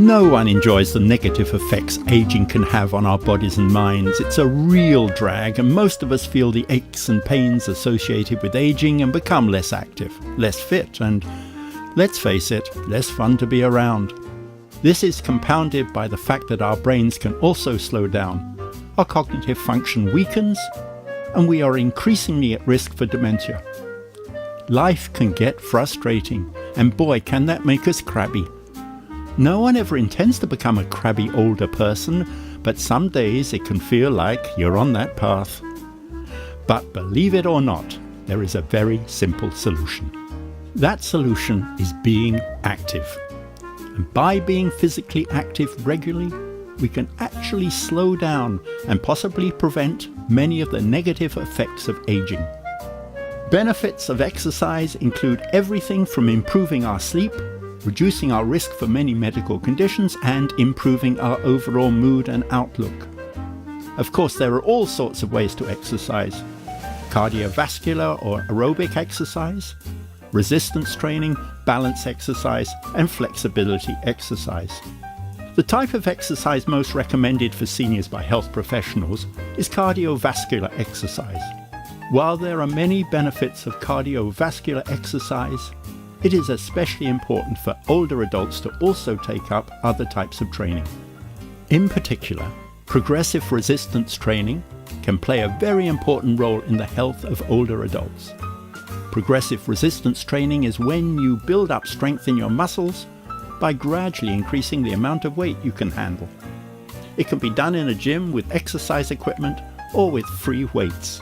No one enjoys the negative effects aging can have on our bodies and minds. It's a real drag, and most of us feel the aches and pains associated with aging and become less active, less fit, and, let's face it, less fun to be around. This is compounded by the fact that our brains can also slow down, our cognitive function weakens, and we are increasingly at risk for dementia. Life can get frustrating, and boy, can that make us crabby. No one ever intends to become a crabby older person, but some days it can feel like you're on that path. But believe it or not, there is a very simple solution. That solution is being active. And by being physically active regularly, we can actually slow down and possibly prevent many of the negative effects of aging. Benefits of exercise include everything from improving our sleep, reducing our risk for many medical conditions, and improving our overall mood and outlook. Of course, there are all sorts of ways to exercise: cardiovascular or aerobic exercise, resistance training, balance exercise, and flexibility exercise. The type of exercise most recommended for seniors by health professionals is cardiovascular exercise. While there are many benefits of cardiovascular exercise, it is especially important for older adults to also take up other types of training. In particular, progressive resistance training can play a very important role in the health of older adults. Progressive resistance training is when you build up strength in your muscles by gradually increasing the amount of weight you can handle. It can be done in a gym with exercise equipment or with free weights.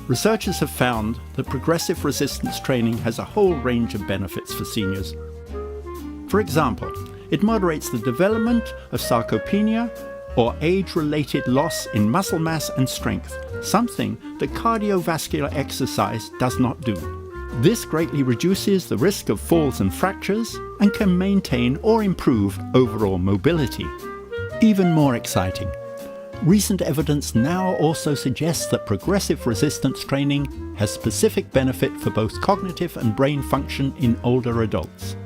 Researchers have found that progressive resistance training has a whole range of benefits for seniors. For example, it moderates the development of sarcopenia, or age-related loss in muscle mass and strength, something that cardiovascular exercise does not do. This greatly reduces the risk of falls and fractures and can maintain or improve overall mobility. Even more exciting, recent evidence now also suggests that progressive resistance training has specific benefit for both cognitive and brain function in older adults.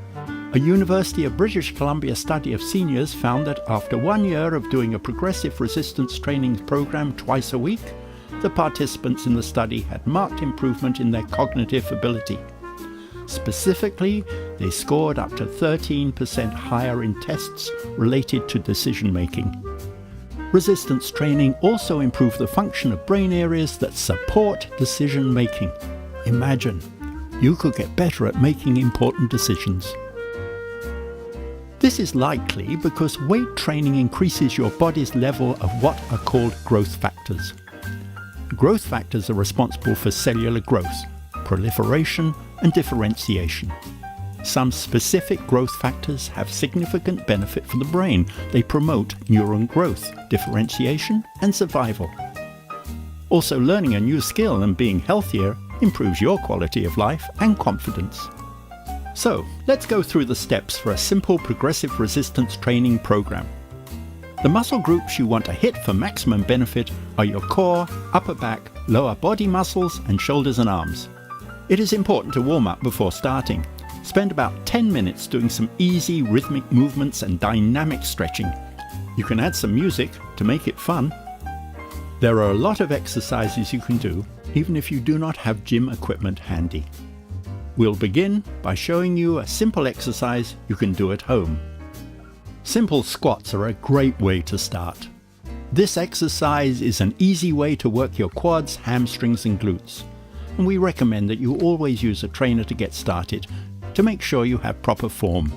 A University of British Columbia study of seniors found that after 1 year of doing a progressive resistance training program twice a week, the participants in the study had marked improvement in their cognitive ability. Specifically, they scored up to 13% higher in tests related to decision-making. Resistance training also improved the function of brain areas that support decision-making. Imagine, you could get better at making important decisions. This is likely because weight training increases your body's level of what are called growth factors. Growth factors are responsible for cellular growth, proliferation, and differentiation. Some specific growth factors have significant benefit for the brain. They promote neuron growth, differentiation, and survival. Also, learning a new skill and being healthier improves your quality of life and confidence. So, let's go through the steps for a simple progressive resistance training program. The muscle groups you want to hit for maximum benefit are your core, upper back, lower body muscles, and shoulders and arms. It is important to warm up before starting. Spend about 10 minutes doing some easy rhythmic movements and dynamic stretching. You can add some music to make it fun. There are a lot of exercises you can do, even if you do not have gym equipment handy. We'll begin by showing you a simple exercise you can do at home. Simple squats are a great way to start. This exercise is an easy way to work your quads, hamstrings, and glutes. And we recommend that you always use a trainer to get started, to make sure you have proper form.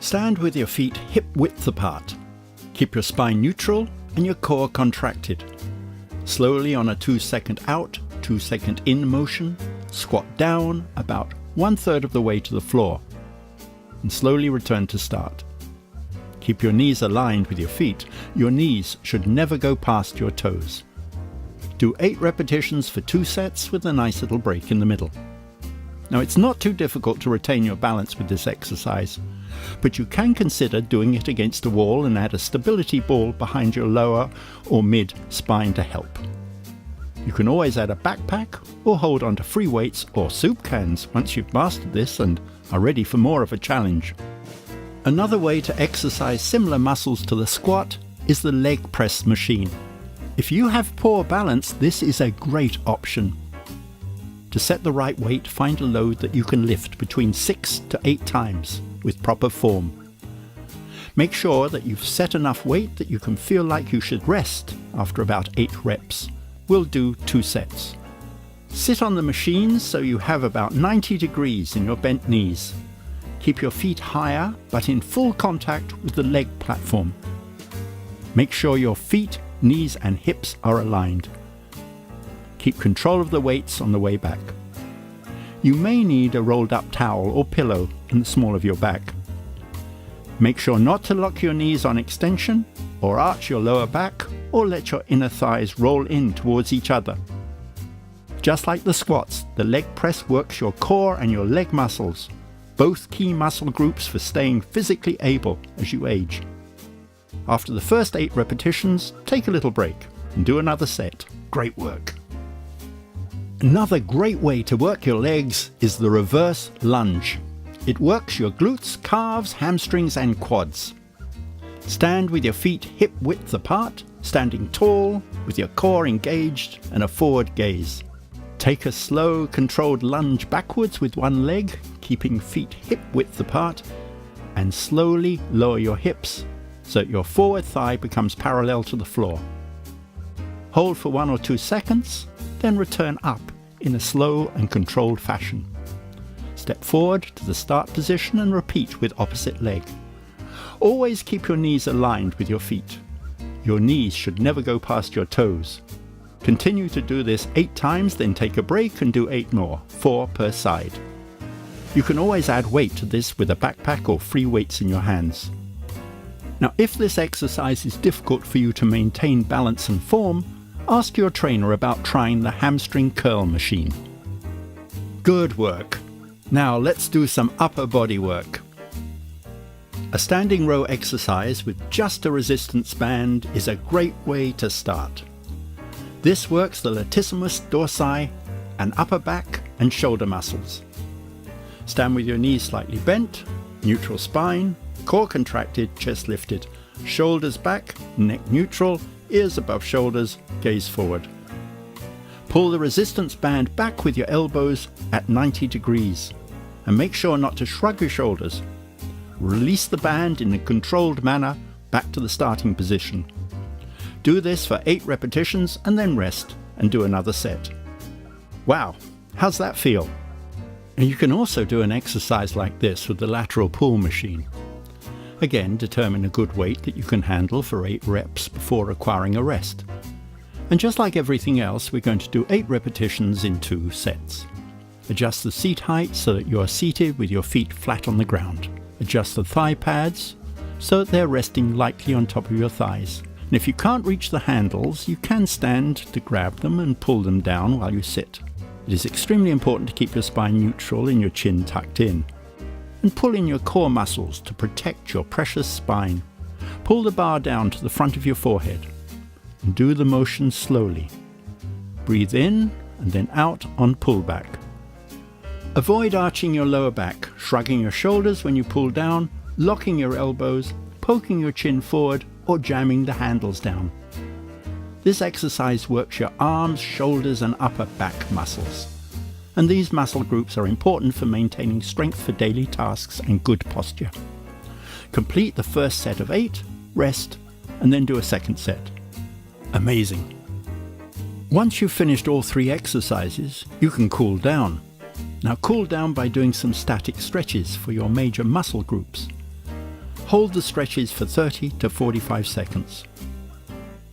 Stand with your feet hip-width apart. Keep your spine neutral and your core contracted. Slowly on a 2-second out, 2-second in motion, squat down about 1/3 of the way to the floor, and slowly return to start. Keep your knees aligned with your feet. Your knees should never go past your toes. Do 8 repetitions for 2 sets with a nice little break in the middle. Now, it's not too difficult to retain your balance with this exercise, but you can consider doing it against a wall and add a stability ball behind your lower or mid spine to help. You can always add a backpack or hold onto free weights or soup cans once you've mastered this and are ready for more of a challenge. Another way to exercise similar muscles to the squat is the leg press machine. If you have poor balance, this is a great option. To set the right weight, find a load that you can lift between 6 to 8 times with proper form. Make sure that you've set enough weight that you can feel like you should rest after about 8 reps. We'll do 2 sets. Sit on the machine so you have about 90 degrees in your bent knees. Keep your feet higher but in full contact with the leg platform. Make sure your feet, knees and hips are aligned. Keep control of the weights on the way back. You may need a rolled up towel or pillow in the small of your back. Make sure not to lock your knees on extension or arch your lower back or let your inner thighs roll in towards each other. Just like the squats, the leg press works your core and your leg muscles, both key muscle groups for staying physically able as you age. After the first 8 repetitions, take a little break and do another set. Great work. Another great way to work your legs is the reverse lunge. It works your glutes, calves, hamstrings and quads. Stand with your feet hip width apart, standing tall, with your core engaged and a forward gaze. Take a slow, controlled lunge backwards with one leg, keeping feet hip width apart, and slowly lower your hips so that your forward thigh becomes parallel to the floor. Hold for 1 or 2 seconds, then return up in a slow and controlled fashion. Step forward to the start position and repeat with opposite leg. Always keep your knees aligned with your feet. Your knees should never go past your toes. Continue to do this 8 times, then take a break and do 8 more, 4 per side. You can always add weight to this with a backpack or free weights in your hands. Now, if this exercise is difficult for you to maintain balance and form, ask your trainer about trying the hamstring curl machine. Good work. Now let's do some upper body work. A standing row exercise with just a resistance band is a great way to start. This works the latissimus dorsi and upper back and shoulder muscles. Stand with your knees slightly bent, neutral spine, core contracted, chest lifted, shoulders back, neck neutral, ears above shoulders, gaze forward. Pull the resistance band back with your elbows at 90 degrees and make sure not to shrug your shoulders. Release the band in a controlled manner back to the starting position. Do this for 8 repetitions and then rest and do another set. Wow, how's that feel? And you can also do an exercise like this with the lateral pull machine. Again, determine a good weight that you can handle for 8 reps before requiring a rest. And just like everything else, we're going to do 8 repetitions in 2 sets. Adjust the seat height so that you are seated with your feet flat on the ground. Adjust the thigh pads so that they're resting lightly on top of your thighs. And if you can't reach the handles, you can stand to grab them and pull them down while you sit. It is extremely important to keep your spine neutral and your chin tucked in. And pull in your core muscles to protect your precious spine. Pull the bar down to the front of your forehead. And do the motion slowly. Breathe in and then out on pullback. Avoid arching your lower back, shrugging your shoulders when you pull down, locking your elbows, poking your chin forward, or jamming the handles down. This exercise works your arms, shoulders, and upper back muscles. And these muscle groups are important for maintaining strength for daily tasks and good posture. Complete the first set of 8, rest, and then do a second set. Amazing. Once you've finished all 3 exercises, you can cool down. Now cool down by doing some static stretches for your major muscle groups. Hold the stretches for 30 to 45 seconds.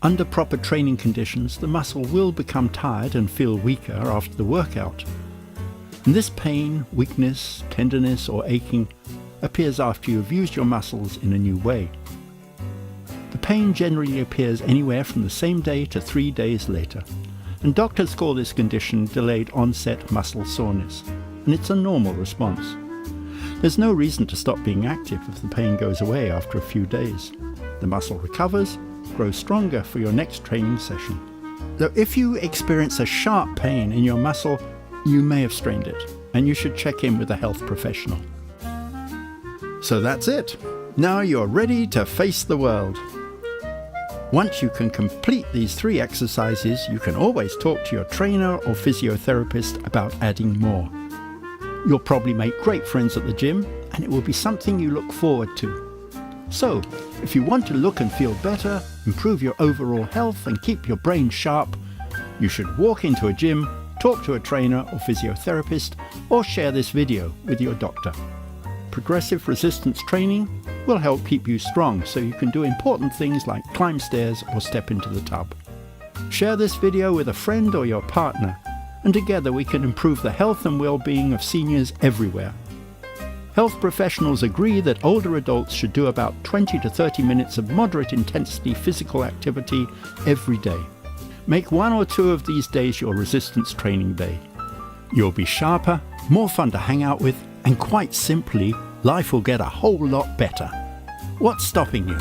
Under proper training conditions, the muscle will become tired and feel weaker after the workout. And this pain, weakness, tenderness, or aching appears after you have used your muscles in a new way. The pain generally appears anywhere from the same day to 3 days later, and doctors call this condition delayed onset muscle soreness, and it's a normal response. There's no reason to stop being active if the pain goes away after a few days. The muscle recovers, grows stronger for your next training session. Though if you experience a sharp pain in your muscle, you may have strained it, and you should check in with a health professional. So that's it. Now you're ready to face the world. Once you can complete these 3 exercises, you can always talk to your trainer or physiotherapist about adding more. You'll probably make great friends at the gym, and it will be something you look forward to. So, if you want to look and feel better, improve your overall health and keep your brain sharp, you should walk into a gym, talk to a trainer or physiotherapist, or share this video with your doctor. Progressive resistance training will help keep you strong so you can do important things like climb stairs or step into the tub. Share this video with a friend or your partner, and together we can improve the health and well-being of seniors everywhere. Health professionals agree that older adults should do about 20 to 30 minutes of moderate intensity physical activity every day. Make 1 or 2 of these days your resistance training day. You'll be sharper, more fun to hang out with, and quite simply, life will get a whole lot better. What's stopping you?